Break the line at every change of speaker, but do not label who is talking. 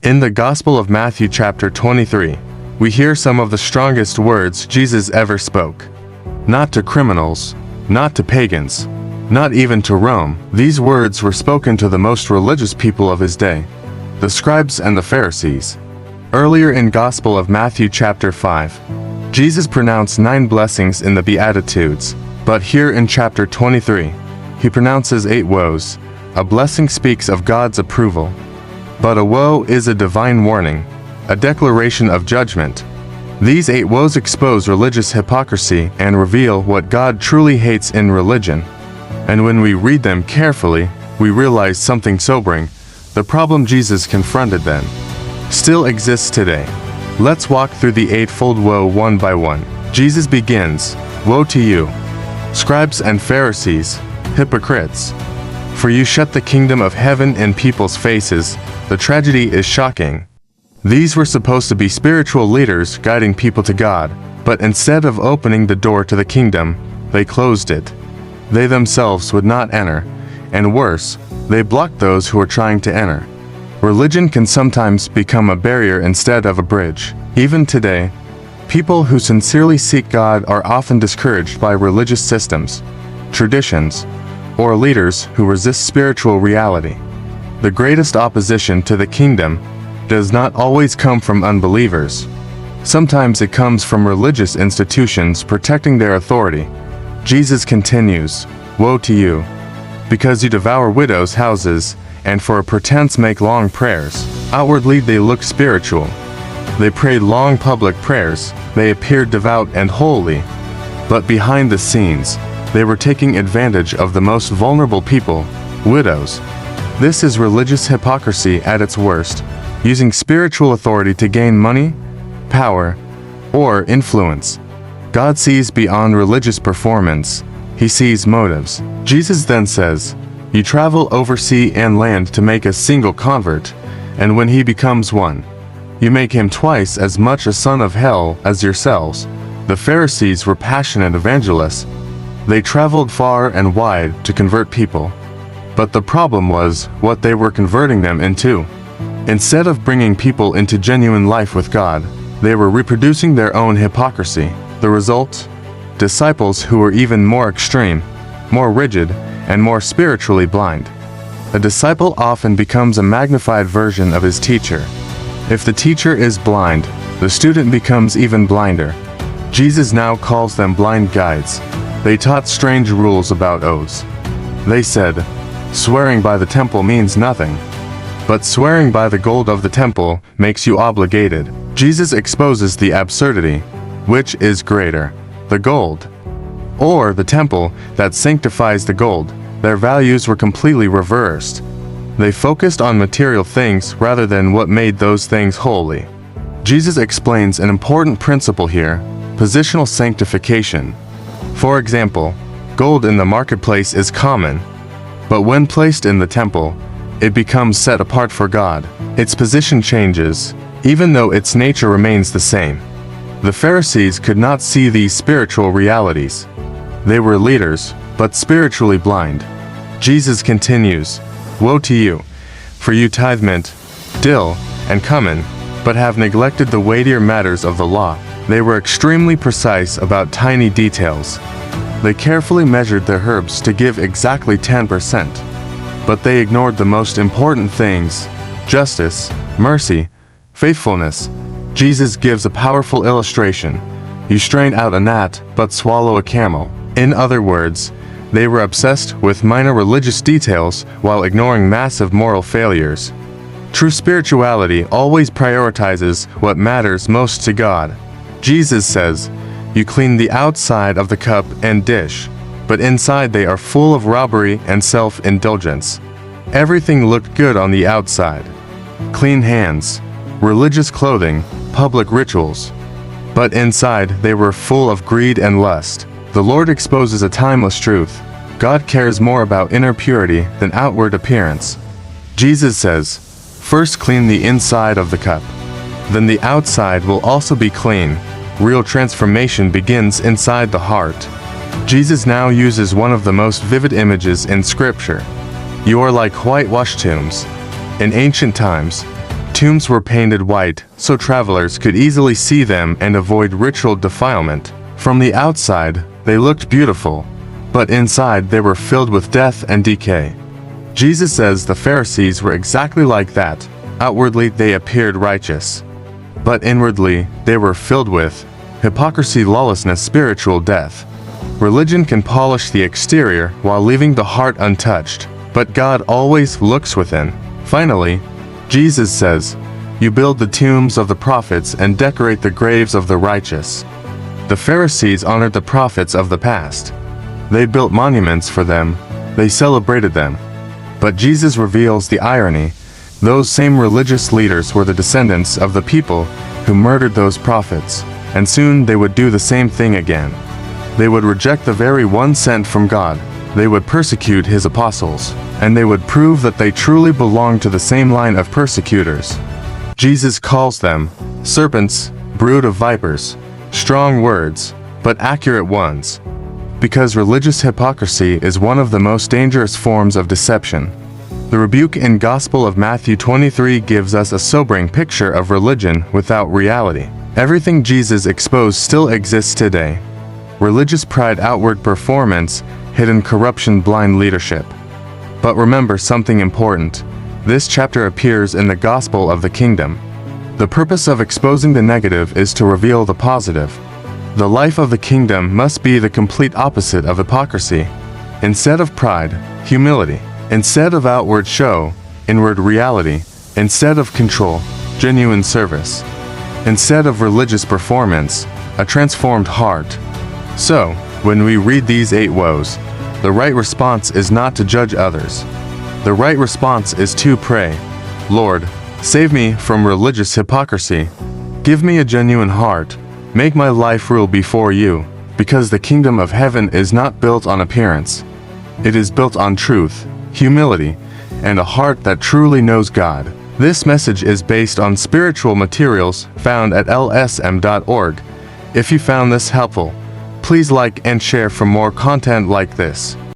In the Gospel of Matthew chapter 23, we hear some of the strongest words Jesus ever spoke. Not to criminals, not to pagans, not even to Rome. These words were spoken to the most religious people of his day, the scribes and the Pharisees. Earlier in Gospel of Matthew chapter 5, Jesus pronounced 9 blessings in the Beatitudes, but here in chapter 23, he pronounces 8 woes. A blessing speaks of God's approval, but a woe is a divine warning, a declaration of judgment. These 8 woes expose religious hypocrisy and reveal what God truly hates in religion. And when we read them carefully, we realize something sobering. The problem Jesus confronted then still exists today. Let's walk through the eightfold woe one by one. Jesus begins, "Woe to you, scribes and Pharisees, hypocrites! For you shut the kingdom of heaven in people's faces." The tragedy is shocking. These were supposed to be spiritual leaders guiding people to God, but instead of opening the door to the kingdom, they closed it. They themselves would not enter, and worse, they blocked those who were trying to enter. Religion can sometimes become a barrier instead of a bridge. Even today, people who sincerely seek God are often discouraged by religious systems, traditions, or leaders who resist spiritual reality. The greatest opposition to the kingdom does not always come from unbelievers. Sometimes it comes from religious institutions protecting their authority. Jesus continues, "Woe to you, because you devour widows' houses, and for a pretense make long prayers." Outwardly they look spiritual. They prayed long public prayers, they appeared devout and holy, but behind the scenes, they were taking advantage of the most vulnerable people, widows. This is religious hypocrisy at its worst, using spiritual authority to gain money, power, or influence. God sees beyond religious performance. He sees motives. Jesus then says, "You travel over sea and land to make a single convert, and when he becomes one, you make him twice as much a son of hell as yourselves." The Pharisees were passionate evangelists. They traveled far and wide to convert people. But the problem was what they were converting them into. Instead of bringing people into genuine life with God, they were reproducing their own hypocrisy. The result? Disciples who were even more extreme, more rigid, and more spiritually blind. A disciple often becomes a magnified version of his teacher. If the teacher is blind, the student becomes even blinder. Jesus now calls them blind guides. They taught strange rules about oaths. They said, "Swearing by the temple means nothing, but swearing by the gold of the temple makes you obligated." Jesus exposes the absurdity. Which is greater, the gold or the temple that sanctifies the gold? Their values were completely reversed. They focused on material things rather than what made those things holy. Jesus explains an important principle here, positional sanctification. For example, gold in the marketplace is common, but when placed in the temple, it becomes set apart for God. Its position changes, even though its nature remains the same. The Pharisees could not see these spiritual realities. They were leaders, but spiritually blind. Jesus continues, "Woe to you, for you tithe mint, dill, and cumin, but have neglected the weightier matters of the law." They were extremely precise about tiny details. They carefully measured their herbs to give exactly 10%. But they ignored the most important things: justice, mercy, faithfulness. Jesus gives a powerful illustration. You strain out a gnat, but swallow a camel. In other words, they were obsessed with minor religious details while ignoring massive moral failures. True spirituality always prioritizes what matters most to God. Jesus says, "You clean the outside of the cup and dish, but inside they are full of robbery and self-indulgence." Everything looked good on the outside. Clean hands, religious clothing, public rituals. But inside they were full of greed and lust. The Lord exposes a timeless truth. God cares more about inner purity than outward appearance. Jesus says, "First clean the inside of the cup. Then the outside will also be clean." Real transformation begins inside the heart. Jesus now uses one of the most vivid images in Scripture. You are like whitewashed tombs. In ancient times, Tombs were painted white, so travelers could easily see them and avoid ritual defilement. From the outside, they looked beautiful, but inside they were filled with death and decay. Jesus says the Pharisees were exactly like that. Outwardly they appeared righteous, but inwardly they were filled with hypocrisy, lawlessness, spiritual death. Religion can polish the exterior while leaving the heart untouched, but God always looks within. Finally, Jesus says, "You build the tombs of the prophets and decorate the graves of the righteous." The Pharisees honored the prophets of the past. They built monuments for them, they celebrated them. But Jesus reveals the irony. Those same religious leaders were the descendants of the people who murdered those prophets, and soon they would do the same thing again. They would reject the very one sent from God. They would persecute his apostles, and they would prove that they truly belonged to the same line of persecutors. Jesus calls them serpents, brood of vipers. Strong words, but accurate ones. Because religious hypocrisy is one of the most dangerous forms of deception. The rebuke in Gospel of Matthew 23 gives us a sobering picture of religion without reality. Everything Jesus exposed still exists today. Religious pride, outward performance, hidden corruption, blind leadership. But remember something important. This chapter appears in the gospel of the kingdom. The purpose of exposing the negative is to reveal the positive. The life of the kingdom must be the complete opposite of hypocrisy. Instead of pride, humility. Instead of outward show, inward reality. Instead of control, genuine service. Instead of religious performance, a transformed heart. So, when we read these 8 woes, the right response is not to judge others. The right response is to pray, "Lord, save me from religious hypocrisy. Give me a genuine heart. Make my life rule before you," because the kingdom of heaven is not built on appearance. It is built on truth, humility, and a heart that truly knows God. This message is based on spiritual materials found at lsm.org. If you found this helpful, please like and share for more content like this.